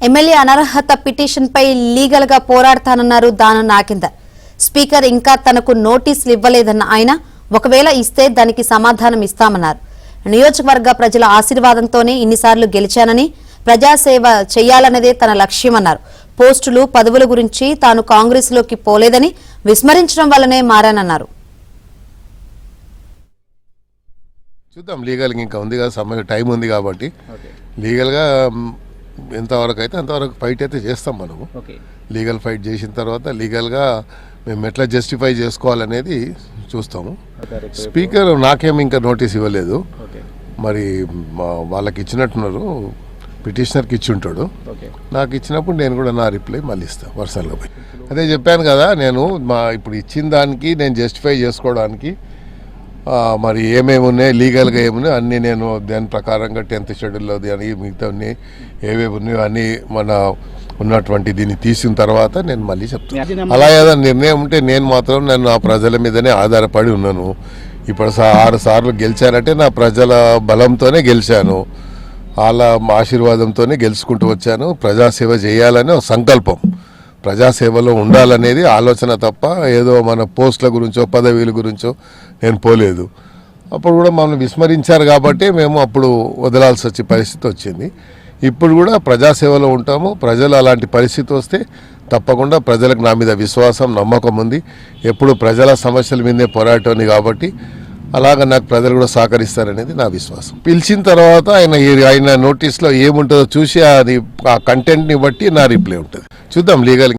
MLA అనర్హత పిటిషన్పై లీగల్గా పోరాడతానన్నారు దానం నాగేందర్. స్పీకర్ ఇంకా తనకు నోటీసులు ఇవ్వలేదన్న ఆయన ఒకవేళ ఇస్తే దానికి సమాధానం ఇస్తామన్నారు. నియోజకవర్గ ప్రజల ఆశీర్వాదంతోనే ఇన్నిసార్లు గెలిచానని, ప్రజాసేవ చేయాలన్నదే తన లక్ష్యమన్నారు. పోస్టులు పదవుల గురించి తాను కాంగ్రెస్లోకి పోలేదని, విస్మరించడం వల్లనే మారానన్నారు. చూద్దాం, లీగల్గా ఇంకా ఉంది కదా, సమయం టైం ఉంది కాబట్టి లీగల్గా ఎంతవరకు అయితే అంతవరకు ఫైట్ అయితే చేస్తాం. మనము లీగల్ ఫైట్ చేసిన తర్వాత లీగల్గా మేము ఎట్లా జస్టిఫై చేసుకోవాలనేది చూస్తాము. స్పీకర్ నాకేమి ఇంకా నోటీస్ ఇవ్వలేదు, మరి వాళ్ళకి ఇచ్చినట్టున్నారు, పిటిషనర్కి ఇచ్చి ఉంటాడు. నాకు ఇచ్చినప్పుడు నేను కూడా నా రిప్లై మళ్ళీ ఇస్తాను పర్సనల్గా పోయి. అదే చెప్పాను కదా, నేను ఇప్పుడు ఇచ్చిన దానికి నేను జస్టిఫై చేసుకోవడానికి మరి ఏమేమి ఉన్నాయి, లీగల్గా ఏమున్నాయి అన్నీ నేను దాని ప్రకారంగా 10th షెడ్యూల్లో అని మిగతా ఏవేమి ఉన్నాయో అన్నీ మన ఉన్నటువంటి దీన్ని తీసిన తర్వాత నేను మళ్ళీ చెప్తాను. అలా ఏదైనా నిర్ణయం ఉంటే నేను మాత్రం నా ప్రజల మీదనే ఆధారపడి ఉన్నాను. ఇప్పుడు 6 సార్లు గెలిచానంటే నా ప్రజల బలంతోనే గెలిచాను, వాళ్ళ ఆశీర్వాదంతోనే గెలుచుకుంటూ వచ్చాను. ప్రజాసేవ చేయాలనే ఒక సంకల్పం, ప్రజాసేవలో ఉండాలనేది ఆలోచన తప్ప ఏదో మన పోస్టుల గురించో పదవీల గురించో నేను పోలేదు. అప్పుడు కూడా మమ్మల్ని విస్మరించారు కాబట్టి మేము అప్పుడు వదలాల్సి వచ్చే పరిస్థితి వచ్చింది. ఇప్పుడు కూడా ప్రజాసేవలో ఉంటాము. ప్రజలు అలాంటి పరిస్థితి వస్తే తప్పకుండా ప్రజలకు నా మీద విశ్వాసం, నమ్మకం ఉంది. ఎప్పుడు ప్రజల సమస్యల మీదే పోరాటాన్ని కాబట్టి అలాగ నాకు ప్రజలు కూడా సహకరిస్తారనేది నా విశ్వాసం. పిలిచిన తర్వాత ఆయన నోటీస్లో ఏముంటుందో చూసి అది ఆ కంటెంట్ని బట్టి నా రిప్లై ఉంటుంది. చూద్దాం లీగల్